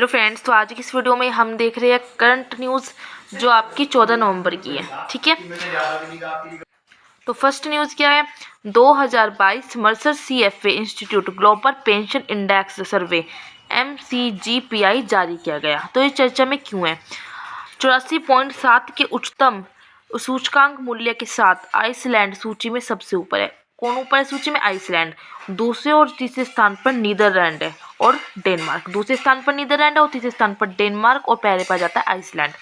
Hello friends, तो आज की इस वीडियो में हम देख रहे हैं करंट न्यूज़ जो आपकी 14 नवंबर की है। ठीक है, तो फर्स्ट न्यूज़ क्या है। 2022 Mercer CFA institute global pension index survey MCGPI जारी किया गया। तो ये चर्चा में क्यों है। 84.7 के उच्चतम सूचकांक मूल्य के साथ आइसलैंड सूची में सबसे ऊपर है। कौन ऊपर है सूची में? आइसलैंड। दूसरे और तीसरे स्थान पर नीदरलैंड है और डेनमार्क। दूसरे स्थान पर नीदरलैंड और तीसरे स्थान पर डेनमार्क और पहले पर जाता है आइसलैंड।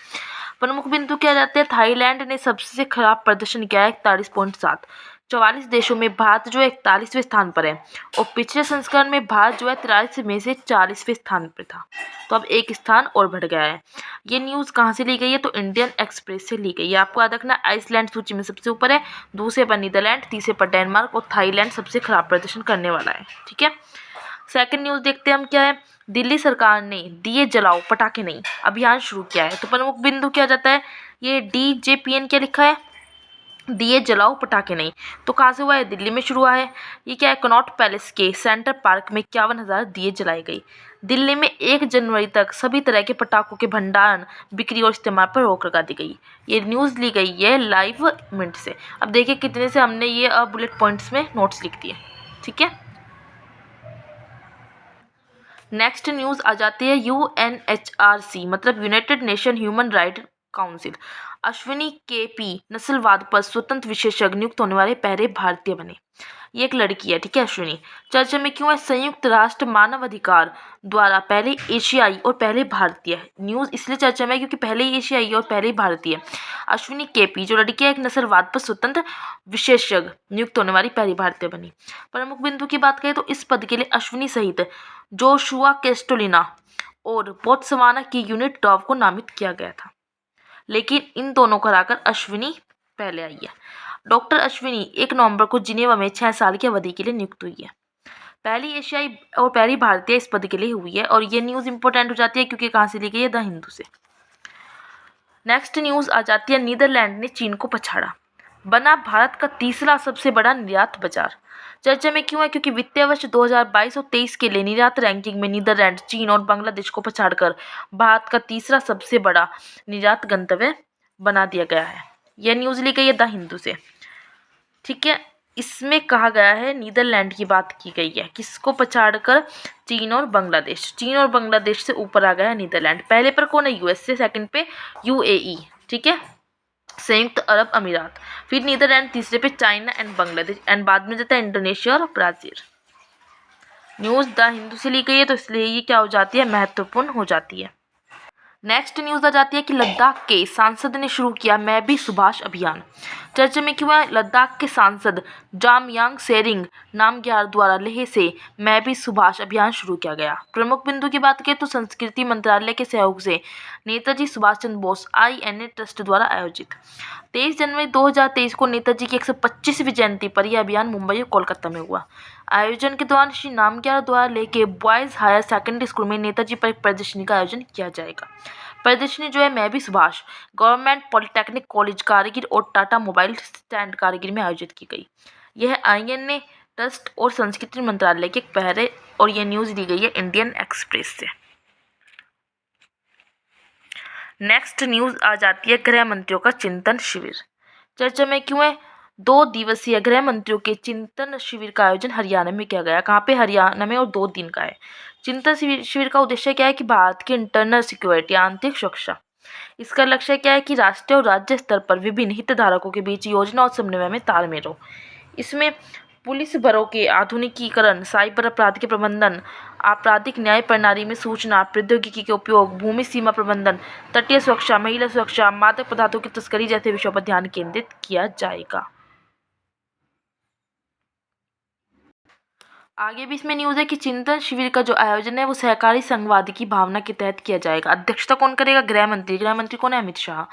प्रमुख बिंदु क्या जाते हैं। थाईलैंड ने सबसे खराब प्रदर्शन किया है 41.7। 44 देशों में भारत जो है 41वें स्थान पर है और पिछले संस्करण में भारत जो है 43 में से 40वें स्थान पर था। तो अब एक स्थान और बढ़ गया है। ये न्यूज़ कहाँ से ली गई है? तो इंडियन एक्सप्रेस से ली गई है। आपको याद रखना, आइसलैंड सूची में सबसे ऊपर है, दूसरे पर नीदरलैंड, तीसरे पर डेनमार्क और थाईलैंड सबसे खराब प्रदर्शन करने वाला है। ठीक है, सेकंड न्यूज़ देखते हैं हम क्या है। दिल्ली सरकार ने दिए जलाओ पटाखे नहीं अभियान शुरू किया है। तो प्रमुख बिंदु क्या जाता है। ये DJPN क्या लिखा है, दिए जलाओ पटाखे नहीं। तो कहाँ से हुआ है? दिल्ली में शुरू हुआ है। ये क्या है, कनॉट पैलेस के सेंटर पार्क में 51,000 दिए जलाए गए। दिल्ली में 1 जनवरी तक सभी तरह के पटाखों के भंडारण, बिक्री और इस्तेमाल पर रोक लगा दी गई। ये न्यूज़ ली गई है लाइव मिनट से। अब देखिए कितने से हमने ये बुलेट पॉइंट्स में नोट्स लिख दिए। ठीक है, नेक्स्ट न्यूज़ आ जाती है। UNHRC मतलब United nation human right council Ashwini KP नस्लवाद पर स्वतंत्र विशेषज्ञ नियुक्त होने वाले पहले भारतीय बने। ये एक लड़की है। ठीक है, अश्विनी चर्चा में क्यों है। संयुक्त राष्ट्र मानव अधिकार द्वारा पहले एशियाई और पहले भारतीय। न्यूज़ इसलिए चर्चा में है क्योंकि पहले ही एशियाई और पहले ही भारतीय। अश्विनी KP जो लड़की है एक नस्लवाद पर स्वतंत्र विशेषज्ञ नियुक्त होने वाली पहली भारतीय बनी। प्रमुख बिंदु की बात करें तो इस पद के लिए अश्विनी सहित जोशुआ कैस्टोलिना और बोत्सवाना की यूनिट डॉव को नामित किया गया था, लेकिन इन दोनों को हराकर अश्विनी पहले आई है। डॉक्टर अश्विनी 1 नवंबर को जिनेवा में 6 साल की अवधि के लिए नियुक्त हुई है। पहली एशियाई और पहली भारतीय इस पद के लिए हुई है और ये न्यूज़ इंपॉर्टेंट हो जाती है क्योंकि कहाँ से ली गई है? द हिंदू से। नेक्स्ट न्यूज़ आ जाती है। नीदरलैंड ने चीन को पछाड़ा, बना भारत का तीसरा सबसे बड़ा निर्यात बाजार। चर्चा में क्यों है? क्योंकि वित्तीय वर्ष 2022 और 23 के लिए निर्यात रैंकिंग में नीदरलैंड, चीन और बांग्लादेश को पछाड़कर भारत का तीसरा सबसे बड़ा निर्यात गंतव्य बना दिया गया है। यह न्यूज़ ली गई है द हिंदू से। ठीक है, इसमें कहा गया है नीदरलैंड की बात की गई है, किसको पछाड़कर? चीन और बांग्लादेश। चीन और बांग्लादेश से ऊपर आ गया है नीदरलैंड। पहले पर कौन है? USA, सेकंड पे UAE। ठीक है, संयुक्त अरब अमीरात, फिर नीदरलैंड, तीसरे पे चाइना एंड बांग्लादेश एंड बाद में जाता है इंडोनेशिया और ब्राज़ील। न्यूज़ द हिंदू से ली गई है तो इसलिए ये क्या हो जाती है? महत्वपूर्ण हो जाती है। नेक्स्ट न्यूज़ आ जाती है कि लद्दाख के सांसद ने शुरू किया मैं भी सुभाष अभियान। चर्चा में क्यों है? लद्दाख के सांसद जामयांग सेरिंग नामग्याल द्वारा लेह से मैं भी सुभाष अभियान शुरू किया गया। प्रमुख बिंदु की बात करें तो संस्कृति मंत्रालय के सहयोग से नेताजी सुभाष चंद्र बोस INA ट्रस्ट द्वारा आयोजित 23 जनवरी 2023 को नेताजी की 125वीं जयंती पर यह अभियान मुंबई और कोलकाता में हुआ। आयोजन के दौरान श्री नामग्याल द्वारा लेके बॉयज़ हायर सेकेंडरी स्कूल में नेताजी पर एक प्रदर्शनी का आयोजन किया जाएगा। प्रदर्शनी जो है मैं भी Subhash government polytechnic college Kargil और टाटा मोबाइल स्टैंड कारगिल में आयोजित की गई। यह INA ट्रस्ट और संस्कृति मंत्रालय के एक पहल है और यह न्यूज़ दी गई है इंडियन एक्सप्रेस से। नेक्स्ट न्यूज़ आ जाती है गृह मंत्रियों का चिंतन शिविर। चर्चा में क्यों है? 2 दिवसीय गृह मंत्रियों के चिंतन शिविर का आयोजन हरियाणा में किया गया। कहाँ पे? हरियाणा में, और 2 दिन का है। चिंतन शिविर का उद्देश्य क्या है कि भारत की इंटरनल सिक्योरिटी, आंतरिक सुरक्षा। इसका लक्ष्य क्या है कि राष्ट्रीय और राज्य स्तर पर विभिन्न हितधारकों के बीच योजना और समन्वय में तालमेल हो। इसमें पुलिस बलों के आधुनिकीकरण, साइबर अपराध के प्रबंधन, आपराधिक न्याय प्रणाली में सूचना प्रौद्योगिकी के उपयोग, भूमि सीमा प्रबंधन, तटीय सुरक्षा, महिला सुरक्षा, मादक पदार्थों की तस्करी जैसे विषयों पर ध्यान केंद्रित किया जाएगा। आगे भी इसमें न्यूज़ है कि चिंतन शिविर का जो आयोजन है वो सहकारी संघवाद की भावना के तहत किया जाएगा। अध्यक्षता कौन करेगा? गृह मंत्री। गृह मंत्री कौन है? अमित शाह।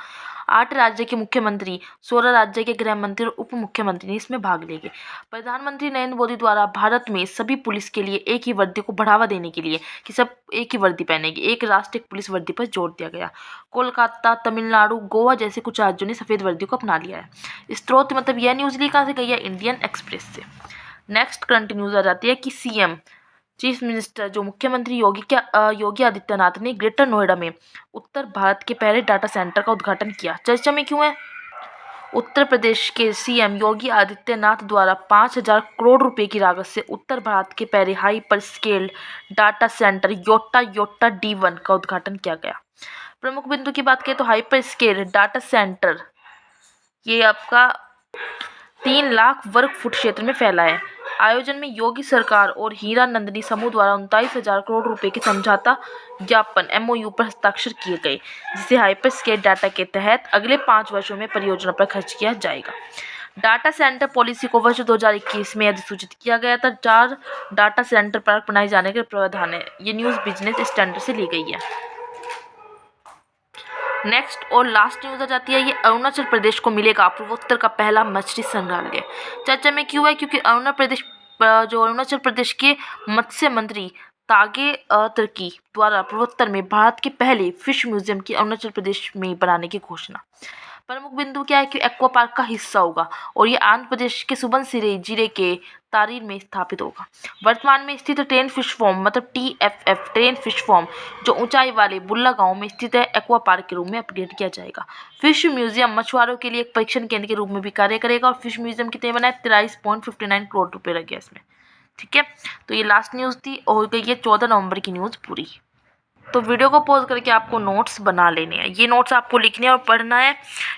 8 राज्य के मुख्यमंत्री, 16 राज्य के गृह मंत्री और उप मुख्यमंत्री इसमें भाग लेंगे। प्रधानमंत्री नरेंद्र मोदी द्वारा भारत में सभी पुलिस के लिए एक ही वर्दी को बढ़ावा देने के लिए कि सब एक ही वर्दी पहनेगी, एक राष्ट्र एक पुलिस वर्दी पर जोर दिया गया। कोलकाता, तमिलनाडु, गोवा जैसे कुछ राज्यों ने सफ़ेद वर्दी को अपना लिया है। स्रोत मतलब यह न्यूज़ ली कहाँ से गई है? इंडियन एक्सप्रेस से। नेक्स्ट करंट न्यूज़ आ जाती है कि CM चीफ मिनिस्टर जो मुख्यमंत्री योगी आदित्यनाथ ने ग्रेटर नोएडा में उत्तर भारत के पहले डाटा सेंटर का उद्घाटन किया। चर्चा में क्यों है? उत्तर प्रदेश के सीएम योगी आदित्यनाथ द्वारा 5,000 करोड़ रुपए की लागत से उत्तर भारत के पहले hyper scale data center Yotta D1 का उद्घाटन किया गया। प्रमुख बिंदु की बात करें तो हाइपर स्केल डाटा सेंटर ये आपका 3 लाख वर्ग फुट क्षेत्र में फैला है। आयोजन में योगी सरकार और हीरा नंदनी समूह द्वारा 39,000 करोड़ रुपए के समझौता ज्ञापन MOU पर हस्ताक्षर किए गए, जिसे हाइपर स्केल डाटा के तहत अगले 5 वर्षों में परियोजना पर खर्च किया जाएगा। डाटा सेंटर पॉलिसी को वर्ष 2021 में अधिसूचित किया गया था। 4 डाटा सेंटर पार्क बनाए जाने के प्रावधान है। ये न्यूज़ बिजनेस स्टैंडर्ड से ली गई है। नेक्स्ट और लास्ट न्यूज़ आ जाती है, ये अरुणाचल प्रदेश को मिलेगा पूर्वोत्तर का पहला मछली संग्रहालय। चर्चा में क्यों है? क्योंकि अरुणाचल प्रदेश के मत्स्य मंत्री तागे तर्की द्वारा पूर्वोत्तर में भारत के पहले फिश म्यूजियम की अरुणाचल प्रदेश में बनाने की घोषणा। प्रमुख बिंदु क्या है कि एक्वा पार्क का हिस्सा होगा और ये आंध्र प्रदेश के सुबनसिरी जिले के तारीर में स्थापित होगा। वर्तमान में स्थित ट्रेन फिश फॉर्म मतलब TFF ट्रेन फिश फॉर्म जो ऊंचाई वाले बुल्ला गांव में स्थित है, एक्वा पार्क के रूप में अपग्रेड किया जाएगा। फिश म्यूजियम मछुआरों के लिए एक परीक्षण केंद्र के रूप में भी कार्य करेगा और फिश म्यूजियम कितने बना है? 23.59 करोड़ रुपये लगे इसमें। ठीक है, तो ये लास्ट न्यूज़ थी और हो गई है 14 नवंबर की न्यूज़ पूरी। तो वीडियो को पॉज करके आपको नोट्स बना लेने हैं। ये नोट्स आपको लिखने और पढ़ना है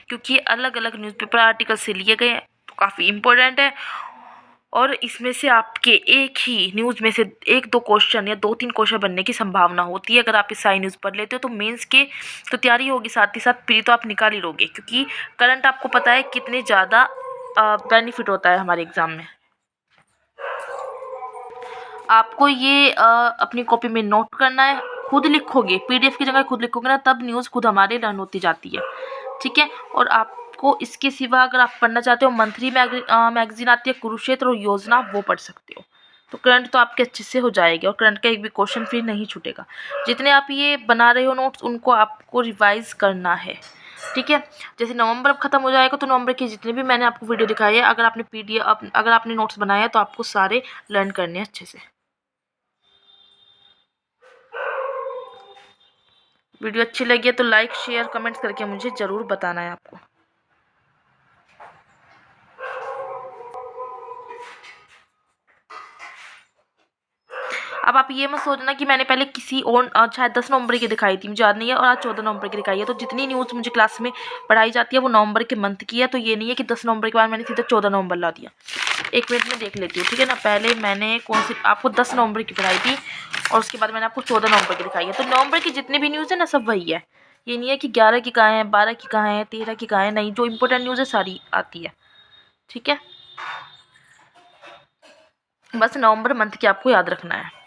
क्योंकि अलग अलग न्यूज़पेपर आर्टिकल से लिए गए हैं, तो काफ़ी इम्पोर्टेंट है। और इसमें से आपके एक ही न्यूज़ में से 1-2 क्वेश्चन या 2-3 क्वेश्चन बनने की संभावना होती है। अगर आप इस सारी न्यूज़ पढ़ लेते हो तो मेंस के तो तैयारी होगी, साथ ही साथ प्री तो आप निकाल ही लोगे, क्योंकि करंट आपको पता है कितने ज़्यादा बेनिफिट होता है हमारे एग्ज़ाम में। आपको ये अपनी कॉपी में नोट करना है, खुद लिखोगे, PDF की जगह खुद लिखोगे ना, तब न्यूज़ खुद हमारे लर्न होती जाती है। ठीक है, और आपको इसके सिवा अगर आप पढ़ना चाहते हो मंथली मैगजीन आती है कुरुक्षेत्र और योजना, वो पढ़ सकते हो। तो करंट तो आपके अच्छे से हो जाएगी और करंट का एक भी क्वेश्चन फिर नहीं छूटेगा। जितने आप ये बना रहे हो नोट्स उनको आपको रिवाइज करना है। ठीक है, जैसे नवंबर अब खत्म हो जाएगा तो नवंबर की जितने भी मैंने आपको वीडियो दिखाई है, अगर आपने नोट्स बनाए हैं तो आपको सारे लर्न करने हैं अच्छे से। वीडियो अच्छी लगी है तो लाइक शेयर कमेंट्स करके मुझे ज़रूर बताना है आपको। अब आप ये मत सोचना कि मैंने पहले किसी और शायद 10 नवंबर की दिखाई थी, मुझे याद नहीं है, और आज 14 नवंबर की दिखाई है। तो जितनी न्यूज़ मुझे क्लास में पढ़ाई जाती है वो नवंबर के मंथ की है। तो ये नहीं है कि 10 नवंबर के बाद मैंने सीधा 14 नवंबर ला दिया। 1 मिनट में देख लेती हूँ, ठीक है ना। पहले मैंने कौन सी आपको 10 नवंबर की पढ़ाई थी और उसके बाद मैंने आपको 14 नवंबर की दिखाई है। तो नवंबर की जितने भी न्यूज़ है ना सब वही है। ये नहीं है कि 11 की कहाँ है, 12 की कहाँ है, 13 की कहाँ है, नहीं, जो इंपॉर्टेंट न्यूज़ है सारी आती है। ठीक है, बस नवंबर मंथ की आपको याद रखना है।